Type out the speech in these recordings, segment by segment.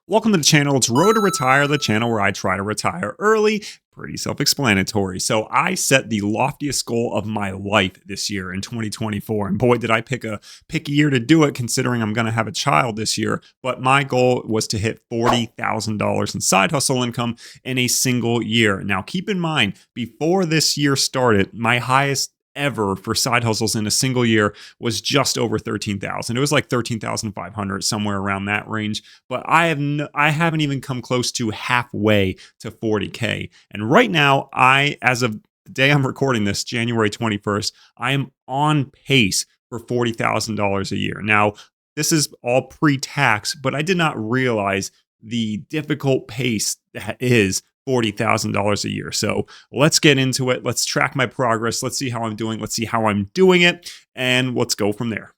Welcome to the channel. It's Road to Retire, the channel where I try to retire early. Pretty self-explanatory. So I set the loftiest goal of my life this year in 2024. And boy, did I pick a year to do it, considering I'm going to have a child this year. But my goal was to hit $40,000 in side hustle income in a single year. Now, keep in mind, before this year started, my highest ever for side hustles in a single year was just over 13,000. It was like 13,500, somewhere around that range. But I haven't even come close to halfway to 40K. And right now, as of the day I'm recording this, January 21st, I am on pace for $40,000 a year. Now, this is all pre-tax, but I did not realize the difficult pace that is $40,000 a year. So let's get into it. Let's track my progress. Let's see how I'm doing. Let's see how I'm doing it. And let's go from there.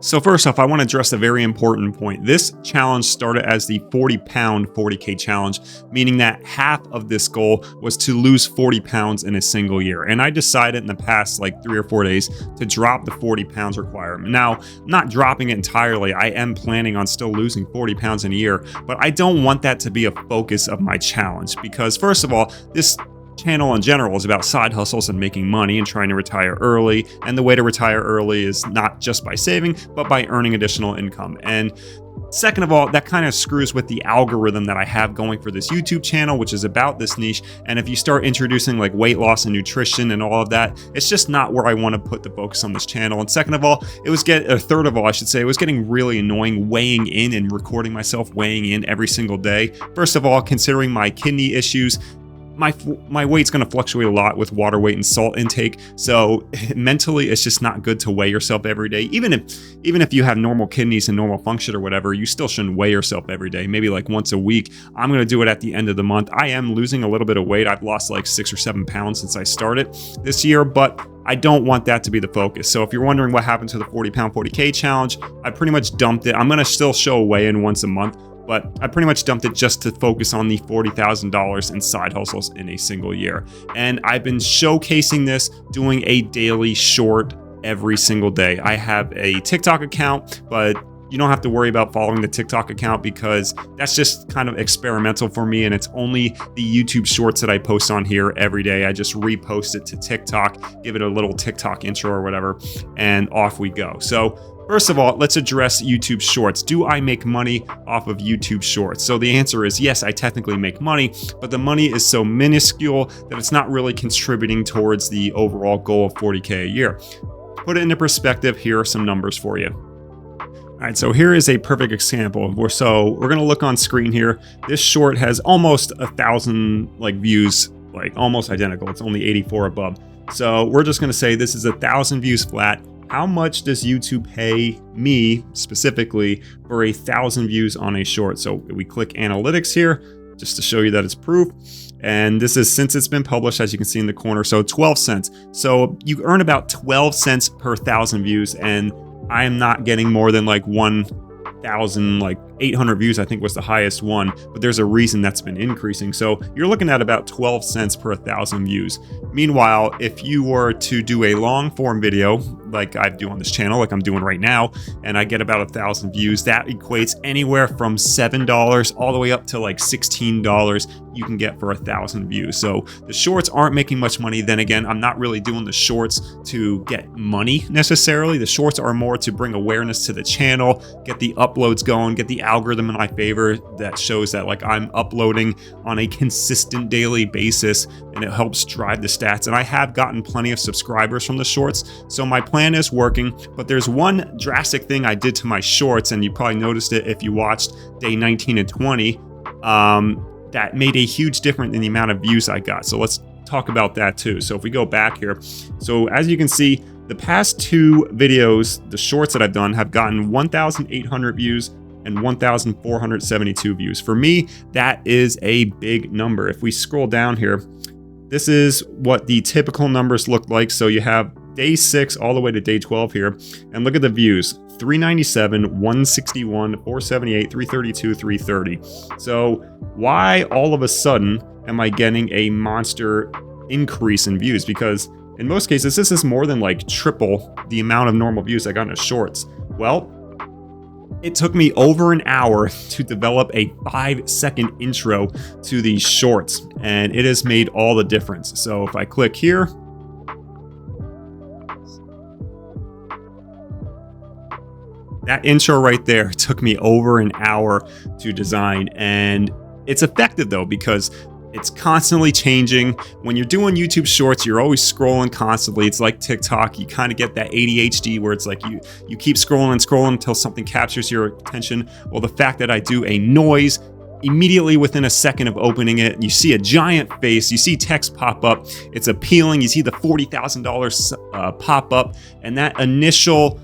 So first off, I want to address a very important point. This challenge started as the 40-pound 40K challenge, meaning that half of this goal was to lose 40 pounds in a single year. And I decided in the past like 3 or 4 days to drop the 40 pounds requirement. Now, I'm not dropping it entirely. I am planning on still losing 40 pounds in a year, but I don't want that to be a focus of my challenge because first of all, this channel in general is about side hustles and making money and trying to retire early. And the way to retire early is not just by saving, but by earning additional income. And second of all, that kind of screws with the algorithm that I have going for this YouTube channel, which is about this niche. And if you start introducing like weight loss and nutrition and all of that, it's just not where I want to put the focus on this channel. And second of all, third of all, I should say, it was getting really annoying weighing in and recording myself weighing in every single day. First of all, considering my kidney issues, my weight's going to fluctuate a lot with water weight and salt intake. So mentally, it's just not good to weigh yourself every day. Even if you have normal kidneys and normal function or whatever, you still shouldn't weigh yourself every day. Maybe like once a week. I'm going to do it at the end of the month. I am losing a little bit of weight. I've lost like 6 or 7 pounds since I started this year, but I don't want that to be the focus. So if you're wondering what happened to the 40-pound 40K challenge, I pretty much dumped it. I'm going to still show a weigh-in once a month, but I pretty much dumped it just to focus on the $40,000 in side hustles in a single year. And I've been showcasing this, doing a daily short every single day. I have a TikTok account, but you don't have to worry about following the TikTok account because that's just kind of experimental for me. And it's only the YouTube shorts that I post on here every day. I just repost it to TikTok, give it a little TikTok intro or whatever, and off we go. So first of all, let's address YouTube Shorts. Do I make money off of YouTube Shorts? So the answer is yes, I technically make money, but the money is so minuscule that it's not really contributing towards the overall goal of 40K a year. To put it into perspective, here are some numbers for you. All right, so here is a perfect example. We're going to look on screen here. This short has almost 1,000 views, like almost identical. It's only 84 above. So we're just going to say this is 1,000 views flat. How much does YouTube pay me specifically for 1,000 views on a short? So we click analytics here just to show you that it's proof. And this is since it's been published, as you can see in the corner. So 12 cents. So you earn about 12 cents per 1,000 views. And I am not getting more than like 1,800 views, I think was the highest one, but there's a reason that's been increasing. So you're looking at about 12 cents per 1,000 views. Meanwhile, if you were to do a long form video like I do on this channel, like I'm doing right now, and I get about 1,000 views, that equates anywhere from $7 all the way up to like $16 you can get for 1,000 views. So the shorts aren't making much money. Then again, I'm not really doing the shorts to get money necessarily. The shorts are more to bring awareness to the channel, get the uploads going, get the algorithm in my favor that shows that like I'm uploading on a consistent daily basis, and it helps drive the stats. And I have gotten plenty of subscribers from the shorts, so my plan is working. But there's one drastic thing I did to my shorts, and you probably noticed it if you watched day 19 and 20, that made a huge difference in the amount of views I got. So let's talk about that too. So if we go back here, so as you can see, the past 2 videos, the shorts that I've done, have gotten 1,800 views and 1,472 views. For me, that is a big number. If we scroll down here, this is what the typical numbers look like. So you have day 6 all the way to day 12 here, and look at the views: 397, 161, 478, 332, 330. So why all of a sudden am I getting a monster increase in views? Because in most cases, this is more than like triple the amount of normal views I got in the shorts. Well, It took me over an hour to develop a 5-second intro to these shorts, and it has made all the difference. So if I click here, that intro right there took me over an hour to design, and it's effective though because it's constantly changing. When you're doing YouTube shorts, you're always scrolling constantly. It's like TikTok. You kind of get that ADHD where it's like you keep scrolling and scrolling until something captures your attention. Well, the fact that I do a noise immediately within a second of opening it, you see a giant face, you see text pop up, it's appealing, you see the $40,000 pop up, and that initial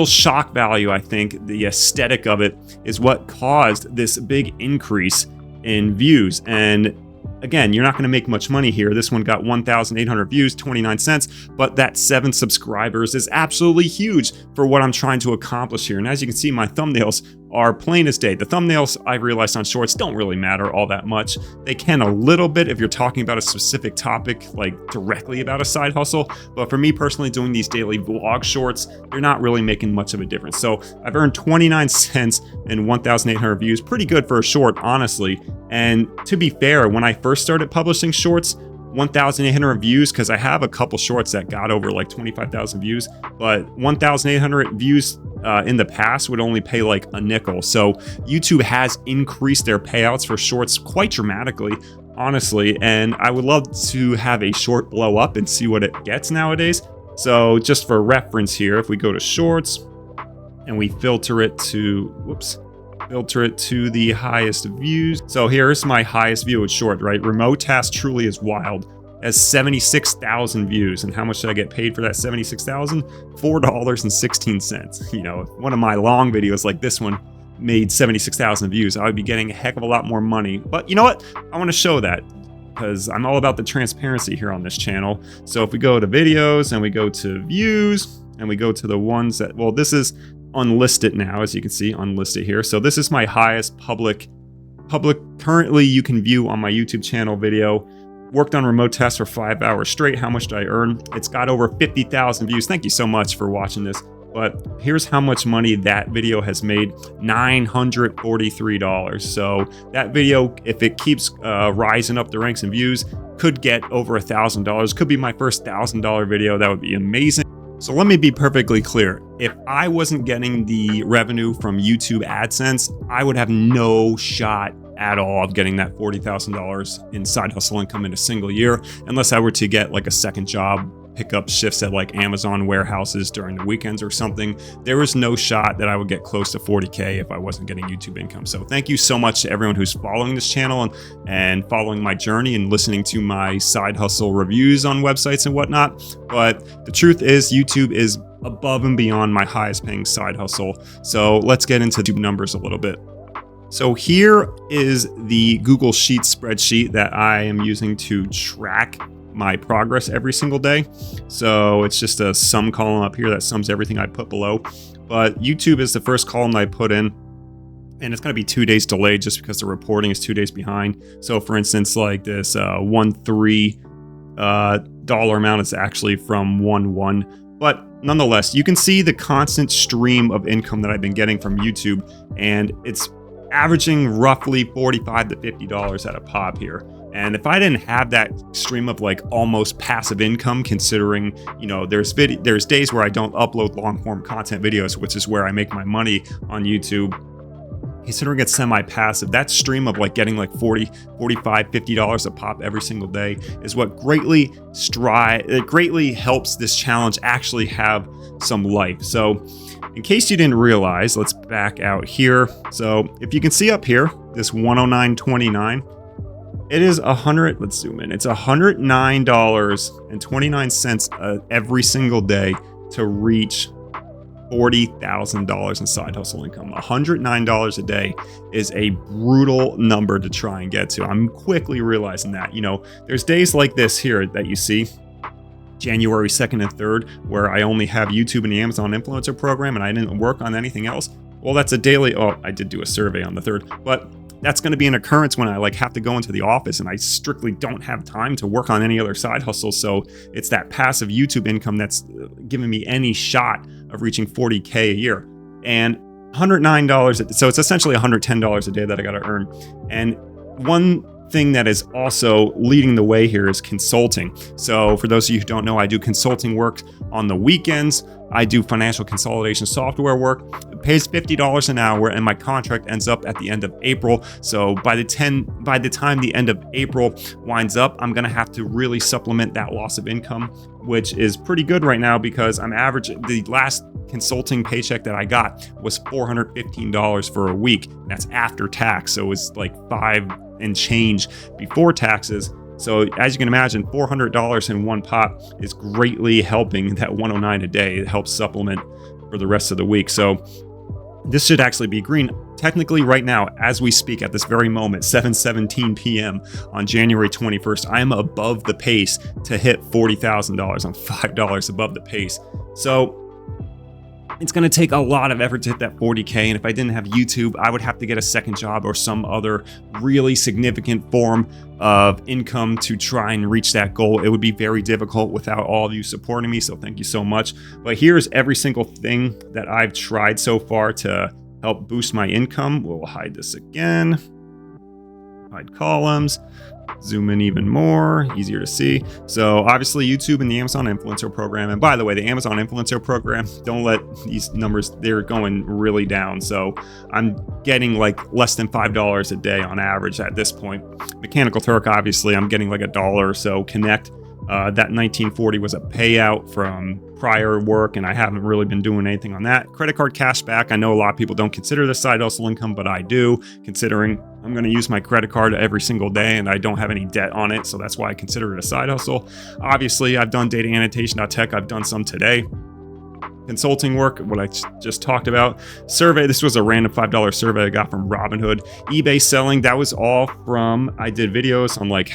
shock value, I think, the aesthetic of it is what caused this big increase in views. And again, you're not going to make much money here. This one got 1,800 views, 29 cents, but that 7 subscribers is absolutely huge for what I'm trying to accomplish here. And as you can see, my thumbnails are plain as day. The thumbnails, I've realized on shorts, don't really matter all that much. They can a little bit if you're talking about a specific topic, like directly about a side hustle. But for me personally, doing these daily vlog shorts, they're not really making much of a difference. So I've earned 29 cents and 1,800 views. Pretty good for a short, honestly. And to be fair, when I first started publishing shorts, 1,800 views, because I have a couple shorts that got over like 25,000 views, but 1,800 views in the past would only pay like a nickel. So YouTube has increased their payouts for shorts quite dramatically, honestly, and I would love to have a short blow up and see what it gets nowadays. So just for reference here, if we go to shorts and we filter it to, the highest views. So here's my highest view with short, right? Remote Task Truly is Wild has 76,000 views. And how much did I get paid for that 76,000? $4.16. You know, if one of my long videos like this one made 76,000 views, I would be getting a heck of a lot more money. But you know what? I want to show that because I'm all about the transparency here on this channel. So if we go to videos and we go to views and we go to the ones that, well, this is unlisted now, as you can see, unlisted here. So this is my highest public currently you can view on my YouTube channel video. Worked on remote tests for 5 hours straight. How much did I earn? It's got over 50,000 views. Thank you so much for watching this. But here's how much money that video has made, $943. So that video, if it keeps rising up the ranks in views, could get over $1,000. Could be my first $1,000 video. That would be amazing. So let me be perfectly clear. If I wasn't getting the revenue from YouTube AdSense, I would have no shot at all of getting that $40,000 in side hustle income in a single year, unless I were to get like a second job, pick up shifts at like Amazon warehouses during the weekends or something. There was no shot that I would get close to 40K if I wasn't getting YouTube income. So thank you so much to everyone who's following this channel and following my journey and listening to my side hustle reviews on websites and whatnot. But the truth is, YouTube is above and beyond my highest paying side hustle. So let's get into YouTube numbers a little bit. So here is the Google Sheets spreadsheet that I am using to track my progress every single day. So it's just a sum column up here that sums everything I put below. But YouTube is the first column that I put in, and it's going to be 2 days delayed just because the reporting is 2 days behind. So for instance, like this $1.3 amount is actually from 1/1. But nonetheless, you can see the constant stream of income that I've been getting from YouTube, and it's averaging roughly $45 to $50 at a pop here. And if I didn't have that stream of like almost passive income, considering, you know, there's days where I don't upload long form content videos, which is where I make my money on YouTube. Considering it's semi-passive, that stream of like getting like $40, $45, $50 a pop every single day is what greatly helps this challenge actually have some life. So in case you didn't realize, let's back out here. So if you can see up here, this 109.29, it is let's zoom in. It's $109.29 every single day to reach $40,000 in side hustle income. $109 a day is a brutal number to try and get to. I'm quickly realizing that, you know, there's days like this here that you see, January 2nd and 3rd, where I only have YouTube and the Amazon influencer program and I didn't work on anything else. Well, that's a daily, I did do a survey on the 3rd, but that's going to be an occurrence when I like have to go into the office and I strictly don't have time to work on any other side hustles. So it's that passive YouTube income that's giving me any shot of reaching 40K a year. And $109. So it's essentially $110 a day that I got to earn. And one thing that is also leading the way here is consulting. So for those of you who don't know, I do consulting work on the weekends. I do financial consolidation software work. It pays $50 an hour, and my contract ends up at the end of April. So by the time the end of April winds up, I'm gonna have to really supplement that loss of income, which is pretty good right now because I'm averaging the last consulting paycheck that I got was $415 for a week. And that's after tax. So it was like $5 and change before taxes. So as you can imagine, $400 in one pot is greatly helping that 109 a day. It helps supplement for the rest of the week. So this should actually be green. Technically right now, as we speak at this very moment, 7:17 p.m. on January 21st, I am above the pace to hit $40,000. I'm $5 above the pace. So it's going to take a lot of effort to hit that 40K. And if I didn't have YouTube, I would have to get a second job or some other really significant form of income to try and reach that goal. It would be very difficult without all of you supporting me. So thank you so much. But here's every single thing that I've tried so far to help boost my income. We'll hide this again. Hide columns. Zoom in even more, easier to see. So obviously YouTube and the Amazon Influencer Program. And by the way, the Amazon Influencer Program, don't let these numbers, they're going really down. So I'm getting like less than $5 a day on average at this point. Mechanical Turk, obviously, I'm getting like $1 or so. Connect, that 1940 was a payout from prior work, and I haven't really been doing anything on that. Credit card cashback, I know a lot of people don't consider this side hustle income, but I do, considering I'm going to use my credit card every single day and I don't have any debt on it, so that's why I consider it a side hustle. Obviously, I've done dataannotation.tech, I've done some today. Consulting work, what I just talked about. Survey, this was a random $5 survey I got from Robinhood. eBay selling, that was all from, I did videos on like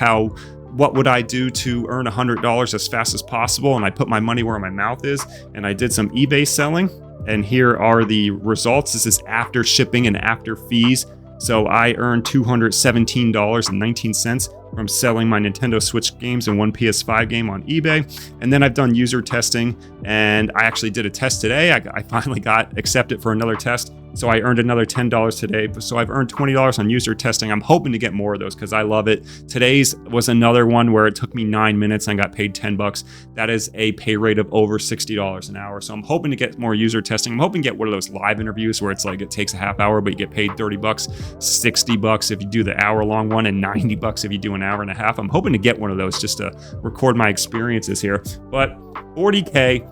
what would I do to earn $100 as fast as possible? And I put my money where my mouth is, and I did some eBay selling. And here are the results. This is after shipping and after fees. So I earned $217.19 from selling my Nintendo Switch games and one PS5 game on eBay. And then I've done user testing, and I actually did a test today. I finally got accepted for another test. So I earned another $10 today. So I've earned $20 on user testing. I'm hoping to get more of those because I love it. Today's was another one where it took me 9 minutes and I got paid $10. That is a pay rate of over $60 an hour. So I'm hoping to get more user testing. I'm hoping to get one of those live interviews where it's like it takes a half hour, but you get paid $30, $60 if you do the hour-long one, and $90 if you do an hour and a half. I'm hoping to get one of those just to record my experiences here. But 40K,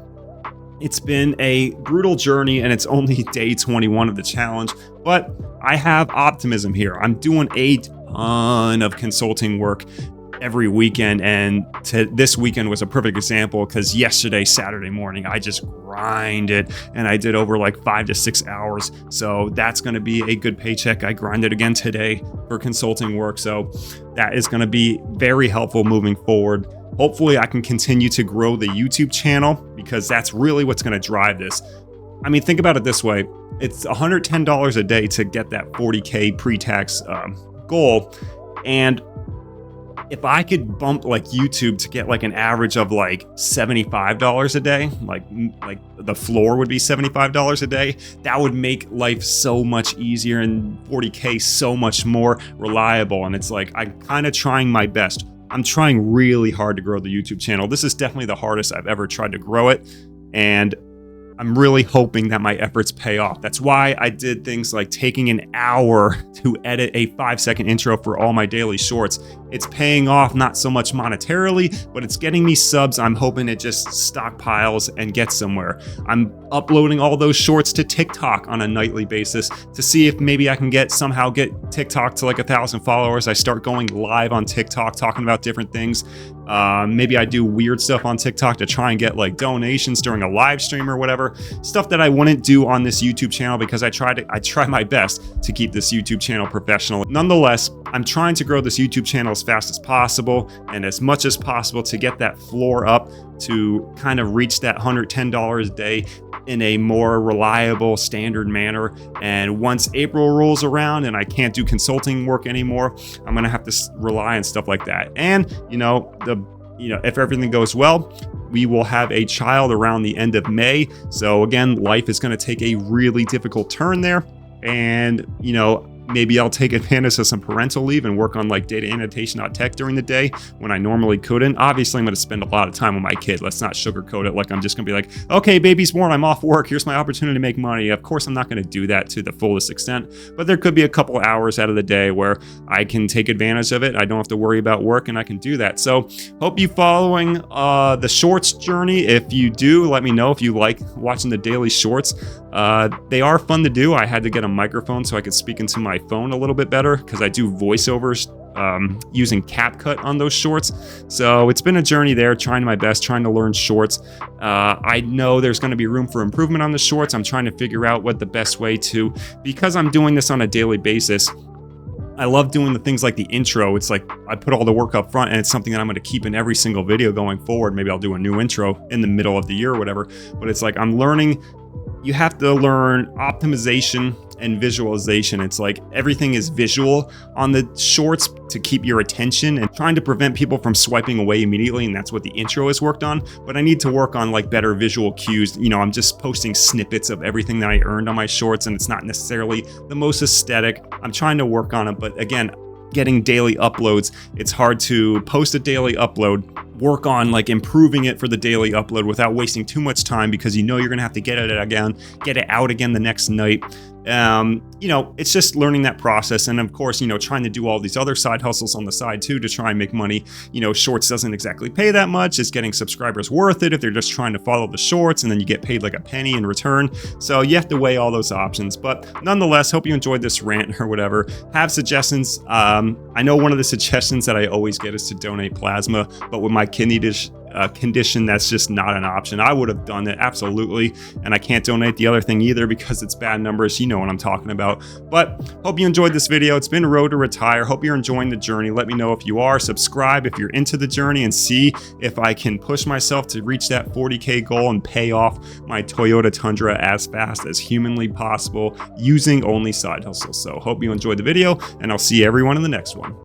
it's been a brutal journey, and it's only day 21 of the challenge, but I have optimism here. I'm doing a ton of consulting work every weekend, and this weekend was a perfect example because yesterday, Saturday morning, I just grinded and I did over like 5 to 6 hours. So that's going to be a good paycheck. I grinded again today for consulting work. So that is going to be very helpful moving forward. Hopefully I can continue to grow the YouTube channel because that's really what's going to drive this. I mean, think about it this way. It's $110 a day to get that 40K pre-tax goal. And if I could bump like YouTube to get like an average of like $75 a day, like the floor would be $75 a day, that would make life so much easier and 40K so much more reliable. And it's like, I'm kind of trying my best. I'm trying really hard to grow the YouTube channel. This is definitely the hardest I've ever tried to grow it. And I'm really hoping that my efforts pay off. That's why I did things like taking an hour to edit a 5-second intro for all my daily shorts. It's paying off, not so much monetarily, but it's getting me subs. I'm hoping it just stockpiles and gets somewhere. I'm uploading all those shorts to TikTok on a nightly basis to see if maybe I can somehow get TikTok to like 1,000 followers. I start going live on TikTok talking about different things. Maybe I do weird stuff on TikTok to try and get like donations during a live stream or whatever. Stuff that I wouldn't do on this YouTube channel because I try my best to keep this YouTube channel professional. Nonetheless, I'm trying to grow this YouTube channel as fast as possible and as much as possible to get that floor up to kind of reach that $110 a day in a more reliable, standard manner. And once April rolls around and I can't do consulting work anymore, I'm gonna have to rely on stuff like that. And if everything goes well, We will have a child around the end of May. So again, life is going to take a really difficult turn there. And, maybe I'll take advantage of some parental leave and work on like dataannotation.tech during the day when I normally couldn't. Obviously, I'm going to spend a lot of time with my kid. Let's not sugarcoat it like I'm just going to be like, okay, baby's born, I'm off work, here's my opportunity to make money. Of course, I'm not going to do that to the fullest extent, but there could be a couple hours out of the day where I can take advantage of it. I don't have to worry about work and I can do that. So hope you following the shorts journey. If you do, let me know if you like watching the daily shorts. They are fun to do. I had to get a microphone so I could speak into my phone a little bit better because I do voiceovers using CapCut on those shorts. So it's been a journey there, trying my best, trying to learn shorts. I know there's going to be room for improvement on the shorts. I'm trying to figure out what the best way to, because I'm doing this on a daily basis. I love doing the things like the intro. It's like I put all the work up front and it's something that I'm going to keep in every single video going forward. Maybe I'll do a new intro in the middle of the year or whatever, but it's like I'm learning. You have to learn optimization and visualization. It's like everything is visual on the shorts to keep your attention and trying to prevent people from swiping away immediately. And that's what the intro has worked on. But I need to work on like better visual cues. I'm just posting snippets of everything that I earned on my shorts and it's not necessarily the most aesthetic. I'm trying to work on it. But again, getting daily uploads, it's hard to post a daily upload, work on like improving it for the daily upload without wasting too much time because you're gonna have to get it out again the next night. It's just learning that process. And of course, trying to do all these other side hustles on the side too to try and make money. Shorts doesn't exactly pay that much. Is getting subscribers worth it if they're just trying to follow the shorts and then you get paid like a penny in return? So you have to weigh all those options. But nonetheless, hope you enjoyed this rant or whatever. Have suggestions. I know one of the suggestions that I always get is to donate plasma, but with my kidney condition, that's just not an option. I would have done it, absolutely. And I can't donate the other thing either because it's bad numbers. You know what I'm talking about. But hope you enjoyed this video. It's been Road to Retire. Hope you're enjoying the journey. Let me know if you are. Subscribe if you're into the journey and see if I can push myself to reach that 40K goal and pay off my Toyota Tundra as fast as humanly possible using only side hustles. So hope you enjoyed the video and I'll see everyone in the next one.